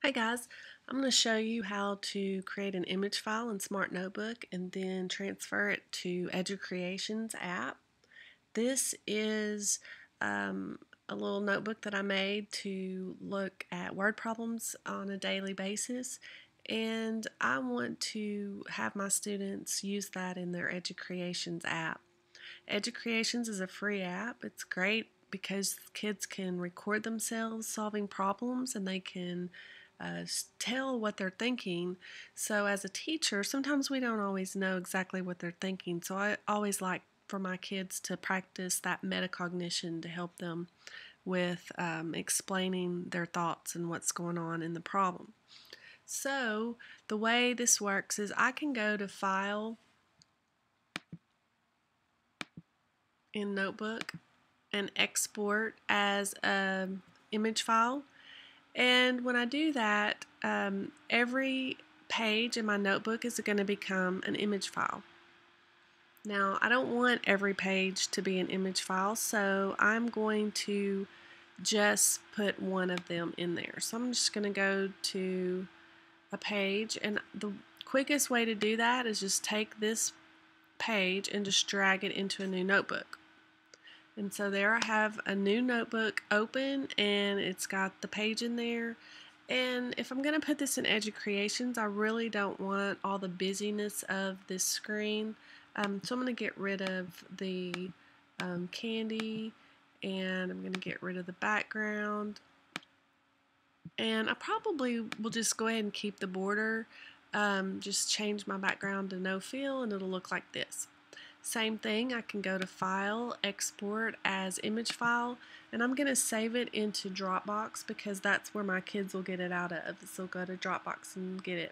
Hi guys, I'm going to show you how to create an image file in Smart Notebook and then transfer it to Educreations app. This is a little notebook that I made to look at word problems on a daily basis, and I want to have my students use that in their Educreations app. Educreations is a free app. It's great because kids can record themselves solving problems and they can tell what they're thinking. So as a teacher, sometimes we don't always know exactly what they're thinking. So I always like for my kids to practice that metacognition to help them with explaining their thoughts and what's going on in the problem. So the way this works is I can go to File in Notebook and export as an image file. And when I do that, every page in my notebook is going to become an image file. Now, I don't want every page to be an image file, so I'm going to just put one of them in there. So I'm just going to go to a page, and the quickest way to do that is just take this page and just drag it into a new notebook. And so there I have a new notebook open and it's got the page in there. And if I'm going to put this in Educreations, I really don't want all the busyness of this screen. So I'm going to get rid of the candy, and I'm going to get rid of the background. And I probably will just go ahead and keep the border. Just change my background to no fill and it'll look like this. Same thing, I can go to File, Export as Image File, and I'm going to save it into Dropbox because that's where my kids will get it out of. So go to Dropbox and get it.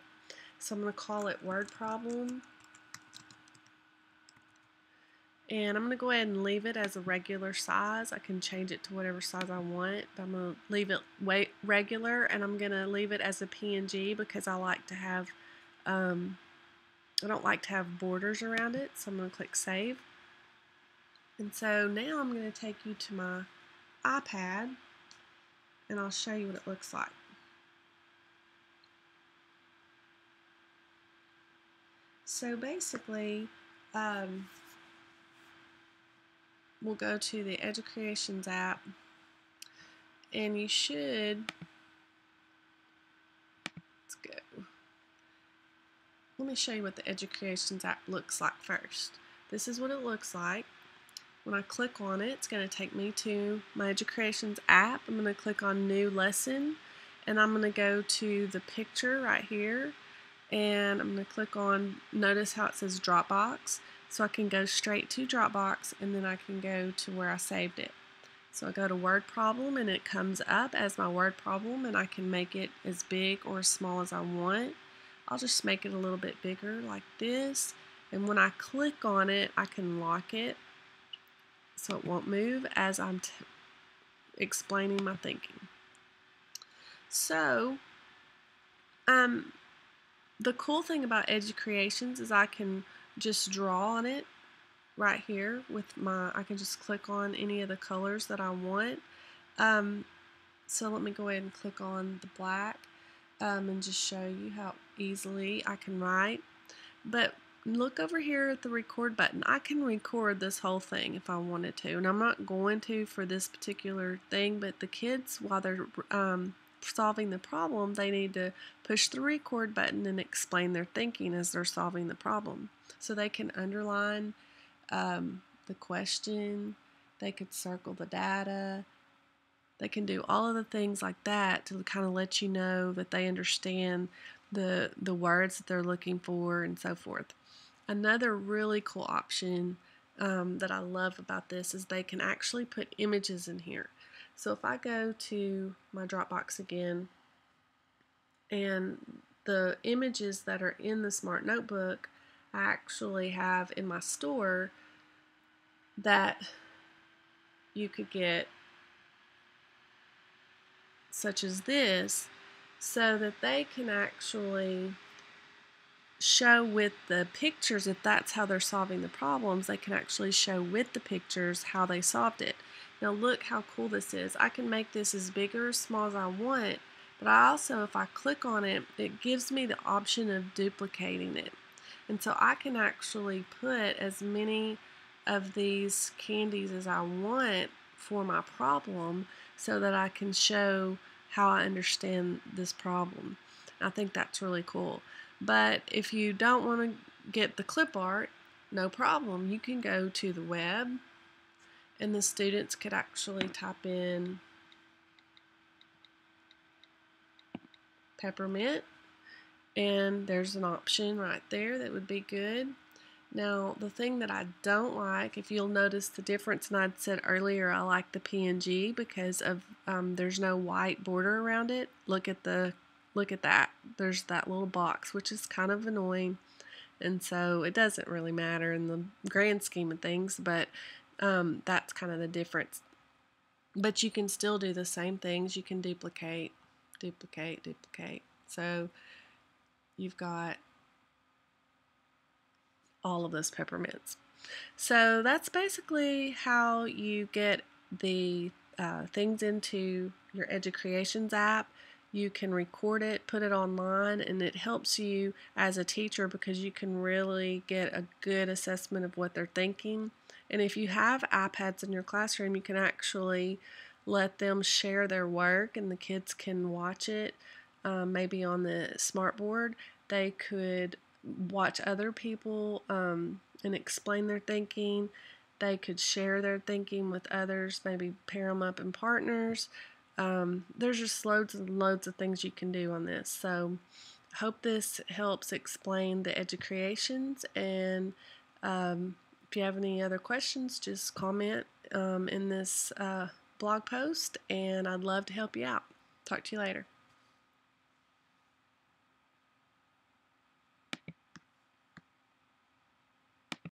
So I'm going to call it Word Problem. And I'm going to go ahead and leave it as a regular size. I can change it to whatever size I want, but I'm going to leave it regular, and I'm going to leave it as a PNG because I like to have I don't like to have borders around it, so I'm going to click Save. And so now I'm going to take you to my iPad and I'll show you what it looks like. So basically, we'll go to the Educreations app, and you should, let's go. Let me show you what the Educreations app looks like first. This is what it looks like. When I click on it, it's going to take me to my Educreations app. I'm going to click on New Lesson, and I'm going to go to the picture right here, and I'm going to click on, notice how it says Dropbox, so I can go straight to Dropbox, and then I can go to where I saved it. So I go to Word Problem, and it comes up as my Word Problem, and I can make it as big or as small as I want. I'll just make it a little bit bigger like this, and when I click on it, I can lock it so it won't move as I'm explaining my thinking. So, the cool thing about Educreations is I can just draw on it right here with I can just click on any of the colors that I want. So let me go ahead and click on the black and just show you how easily I can write. But look over here at the record button. I can record this whole thing if I wanted to, and I'm not going to for this particular thing, but the kids, while they're solving the problem, they need to push the record button and explain their thinking as they're solving the problem. So they can underline the question, they could circle the data, they can do all of the things like that to kind of let you know that they understand the words that they're looking for and so forth. Another really cool option that I love about this is they can actually put images in here. So if I go to my Dropbox again, and the images that are in the Smart Notebook I actually have in my store that you could get, such as this, so that they can actually show with the pictures. If that's how they're solving the problems, they can actually show with the pictures how they solved it. Now look how cool this is. I can make this as big or as small as I want, But I also, if I click on it, it gives me the option of duplicating it. And so I can actually put as many of these candies as I want for my problem so that I can show how I understand this problem. I think that's really cool. But if you don't want to get the clip art, no problem. You can go to the web, and the students could actually type in peppermint, and there's an option right there that would be good. Now, the thing that I don't like, if you'll notice the difference, and I'd said earlier I like the PNG because of there's no white border around it. Look at that. There's that little box, which is kind of annoying, and so it doesn't really matter in the grand scheme of things, but that's kind of the difference. But you can still do the same things. You can duplicate, duplicate, duplicate. So you've got all of those peppermints. So that's basically how you get the things into your Educreations app. You can record it, put it online, and it helps you as a teacher because you can really get a good assessment of what they're thinking. And if you have iPads in your classroom, you can actually let them share their work and the kids can watch it maybe on the smart board. They could watch other people and explain their thinking. They could share their thinking with others, maybe pair them up in partners. There's just loads and loads of things you can do on this. So I hope this helps explain the Educreations. And if you have any other questions, just comment in this blog post, and I'd love to help you out. Talk to you later.